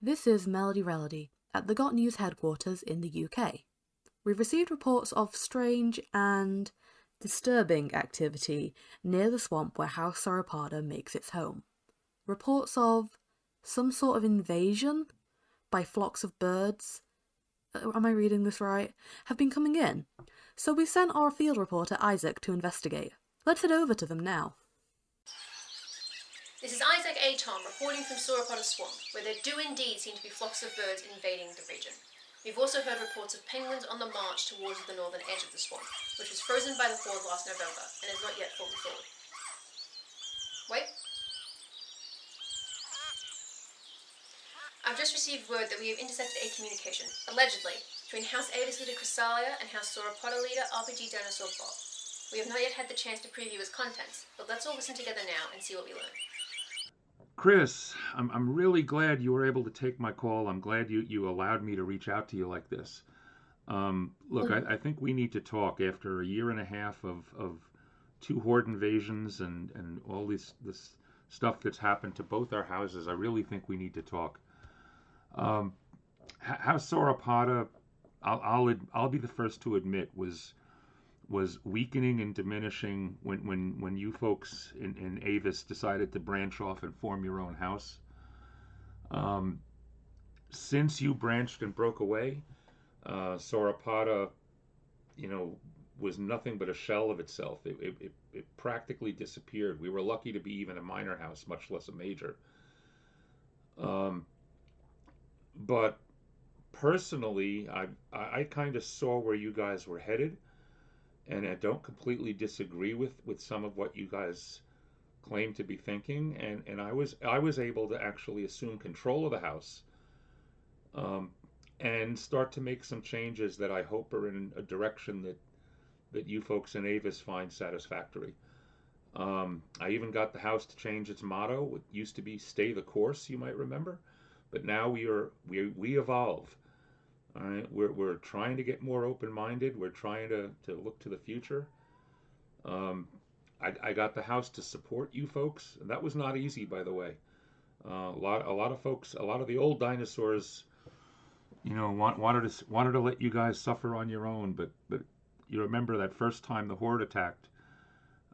This is Melody Relody at the Got News headquarters in the UK. We've received reports of strange and disturbing activity near the swamp where House Sauropoda makes its home. Reports of some sort of invasion by flocks of birds, am I reading this right, have been coming in. So we sent our field reporter Isaac to investigate. Let's head over to them now. This is Isaac A. Tom reporting from Sauropoda Swamp, where there do indeed seem to be flocks of birds invading the region. We've also heard reports of penguins on the march towards the northern edge of the swamp, which was frozen by the thaw last November and is not yet fully thawed. Wait. I've just received word that we have intercepted a communication, allegedly, between House Avis leader Chrysalia and House Sauropoda leader RPG Dinosaur Bob. We have not yet had the chance to preview its contents, but let's all listen together now and see what we learn. Chris, I'm really glad you were able to take my call. I'm glad you allowed me to reach out to you like this. Look, I think we need to talk after a year and a half of two horde invasions and all this stuff that's happened to both our houses. I really think we need to talk. House Sauropoda, I'll be the first to admit, was weakening and diminishing when you folks in Avis decided to branch off and form your own house. Since you branched and broke away, Sauropoda, was nothing but a shell of itself. It practically disappeared. We were lucky to be even a minor house, much less a major. But personally, I kind of saw where you guys were headed, and I don't completely disagree with some of what you guys claim to be thinking. And I was able to actually assume control of the house, and start to make some changes that I hope are in a direction that you folks in Avis find satisfactory. I even got the house to change its motto. It used to be "Stay the course," you might remember, but now we evolve. All right, we're trying to get more open-minded. We're trying to look to the future. I got the house to support you folks, and that was not easy, by the way. A lot of folks, a lot of the old dinosaurs, wanted to let you guys suffer on your own. But you remember that first time the horde attacked,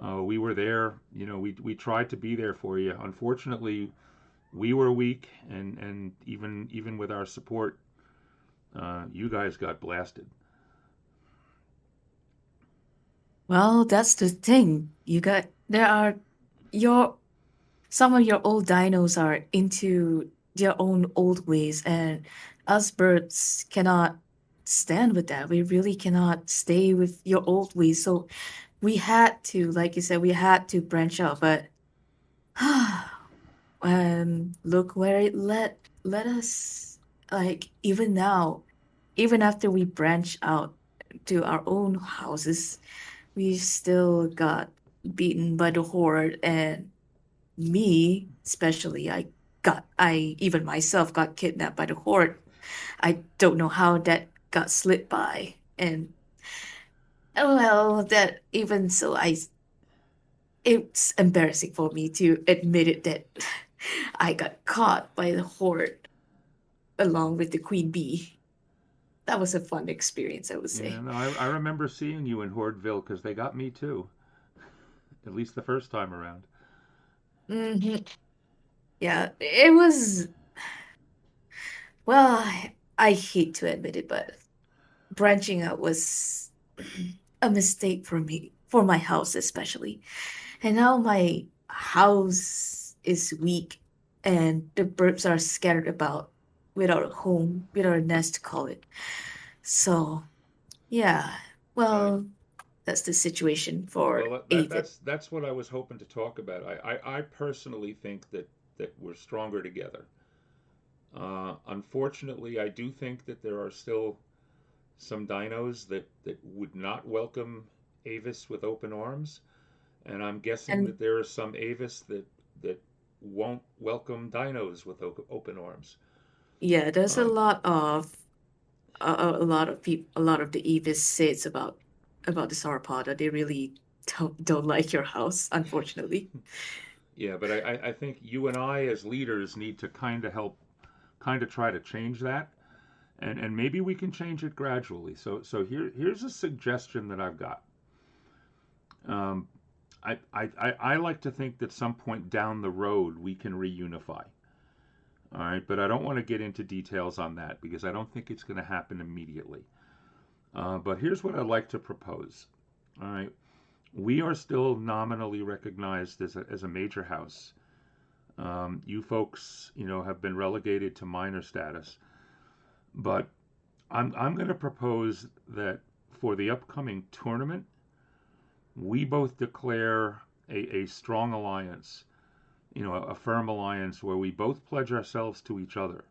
we were there. We tried to be there for you. Unfortunately, we were weak, and even with our support, you guys got blasted. Well, that's the thing. Your some of your old dinos are into their own old ways, and us birds cannot stand with that. We really cannot stay with your old ways. So we had to, like you said, we had to branch out, but look where it led us. Like even now, even after we branch out to our own houses, we still got beaten by the horde, and me especially, I even myself got kidnapped by the horde. I don't know how that got slid by, and well, that even so, it's embarrassing for me to admit it that I got caught by the horde along with the queen bee. That was a fun experience, I would Yeah, say. no, I remember seeing you in Hordeville because they got me too, at least the first time around. Hmm. Yeah, it was. Well, I hate to admit it, but branching out was a mistake for me, for my house especially. And now my house is weak, and the birds are scattered about without a home, without a nest to call it. So, yeah, Right. well, that's the situation for Well, Avid. that's what I was hoping to talk about. I personally think that we're stronger together. Unfortunately, I do think that there are still some dinos that would not welcome Avis with open arms, and I'm guessing And that there are some Avis that won't welcome dinos with open arms. yeah, there's Um, a lot of people, a lot of the Evis says about the Sauropoda. They really don't like your house, unfortunately. yeah, but I think you and I as leaders need to kind of help kind of try to change that, and maybe we can change it gradually. Here's a suggestion that I've got. Um, I like to think that some point down the road we can reunify. All right, but I don't want to get into details on that because I don't think it's going to happen immediately. But here's what I'd like to propose. All right, we are still nominally recognized as a major house. You folks, have been relegated to minor status, but I'm going to propose that for the upcoming tournament, we both declare a strong alliance, a firm alliance where we both pledge ourselves to each other.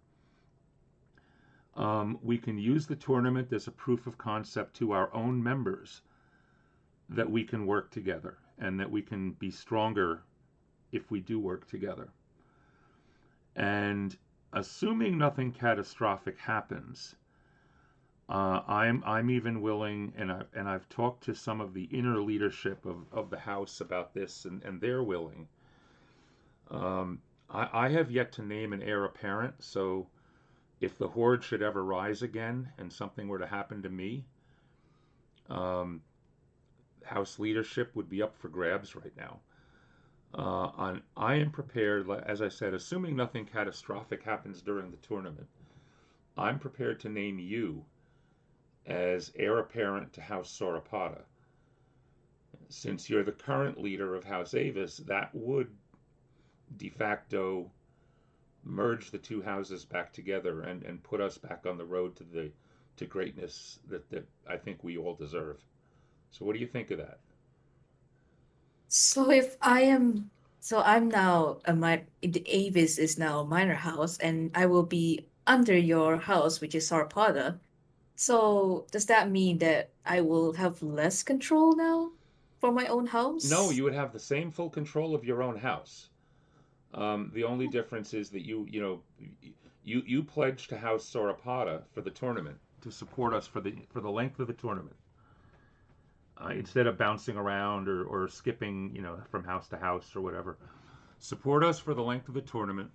We can use the tournament as a proof of concept to our own members that we can work together and that we can be stronger if we do work together. And assuming nothing catastrophic happens, I'm even willing, and I've talked to some of the inner leadership of the house about this, and they're willing. I have yet to name an heir apparent, so if the horde should ever rise again and something were to happen to me, house leadership would be up for grabs right now. I am prepared, as I said, assuming nothing catastrophic happens during the tournament, I'm prepared to name you as heir apparent to House Sauropoda. Since you're the current leader of House Avis, that would de facto merge the two houses back together and put us back on the road to greatness that I think we all deserve. So what do you think of that? So if I am, so I'm now the Avis is now a minor house, and I will be under your house, which is Sarpada. So does that mean that I will have less control now for my own No, house? you would have the same full control of your own house. The only difference is that you pledged to House Sauropoda for the tournament to support us for the length of the tournament. Instead of bouncing around or skipping, from house to house or whatever, support us for the length of the tournament.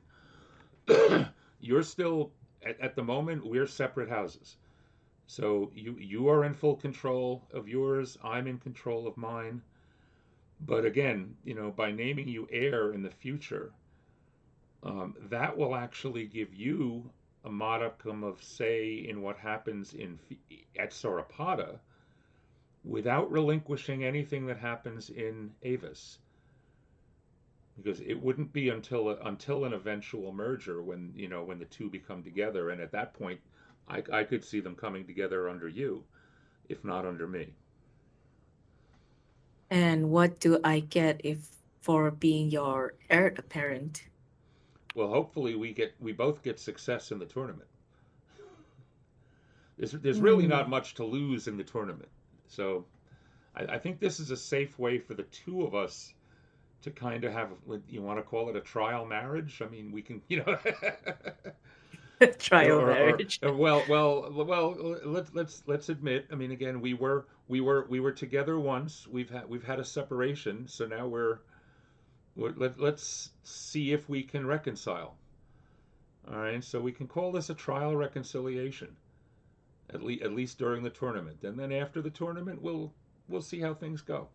You're still at the moment we're separate houses, so you are in full control of yours. I'm in control of mine. But again, by naming you heir in the future, that will actually give you a modicum of say in what happens at Sauropoda without relinquishing anything that happens in Avis. Because it wouldn't be until an eventual merger when the two become together, and at that point, I could see them coming together under you, if not under me. And what do I get if for being your heir apparent? Well, hopefully we both get success in the tournament. There's really not Hmm. much to lose in the tournament, so I think this is a safe way for the two of us to kind of have, you want to call it a trial marriage? I mean, we can, Trial or marriage. well, let's admit. I mean, again, we were together once. We've had a separation, so now let's see if we can reconcile. All right, so we can call this a trial reconciliation, at least during the tournament, and then after the tournament, we'll see how things go.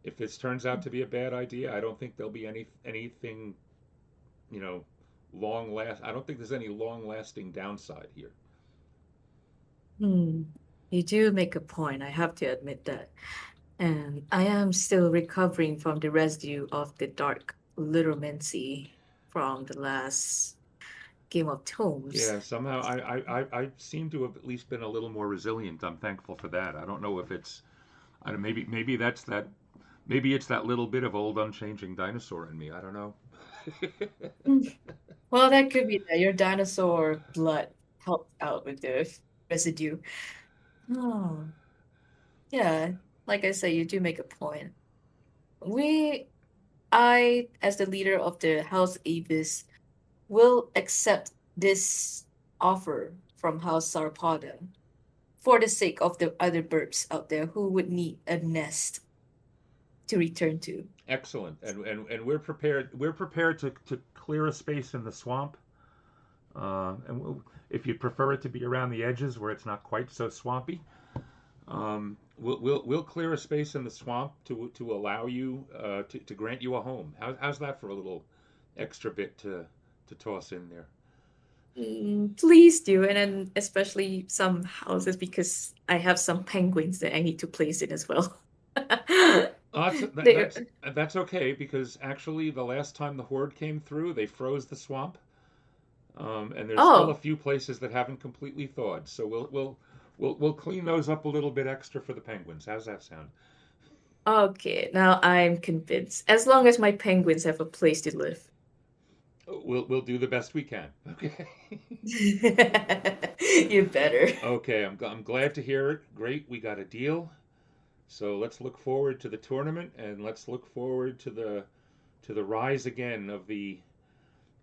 If this turns out to be a bad idea, I don't think there'll be anything, you know, I don't think there's any long lasting downside here. Hmm. You do make a point, I have to admit that. And I am still recovering from the residue of the dark littlemancy from the last Game of Tomes. Yeah, somehow I seem to have at least been a little more resilient. I'm thankful for that. I don't know if it's, I don't, maybe that's that, maybe it's that little bit of old unchanging dinosaur in me. I don't know. Hmm. Well, that could be that your dinosaur blood helped out with the residue. Oh, yeah. Like I say, you do make a point. We, as the leader of the House Avis, will accept this offer from House Sarpada for the sake of the other Birbs out there who would need a nest to return to. Excellent, and we're prepared. We're prepared to clear a space in the swamp If you'd prefer it to be around the edges where it's not quite so swampy, we'll clear a space in the swamp to allow you to grant you a home. How's that for a little extra bit to toss in there? Please do, and then especially some houses because I have some penguins that I need to place in as well. That's They're that's okay because actually the last time the horde came through, they froze the swamp, and there's still a oh, few places that haven't completely thawed. So we'll clean those up a little bit extra for the penguins. How's that sound? okay. Now I'm convinced. As long as my penguins have a place to live. We'll do the best we can. Okay. You better. Okay, I'm glad to hear it. Great, we got a deal. So let's look forward to the tournament, and let's look forward to the rise again of the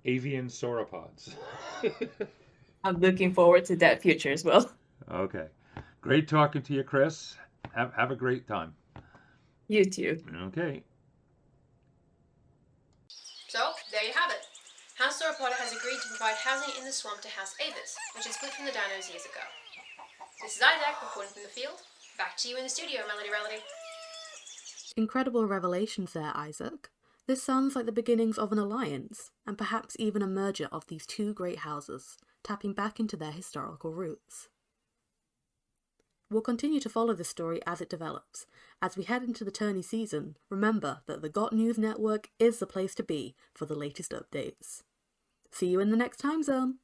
avian sauropods. I'm looking forward to that future as well. Okay, great talking to you, Chris. Have a great time. You too. Okay. So, there you have it. House Sauropoda has agreed to provide housing in the swamp to House Avis, which is split from the Dinos years ago. This is Isaac, reporting from the field. Back to you in the studio, Melody Relody. Incredible revelations there, Isaac. This sounds like the beginnings of an alliance, and perhaps even a merger of these two great houses, tapping back into their historical roots. We'll continue to follow this story as it develops. As we head into the Tourney season, remember that the Got News Network is the place to be for the latest updates. See you in the next time zone!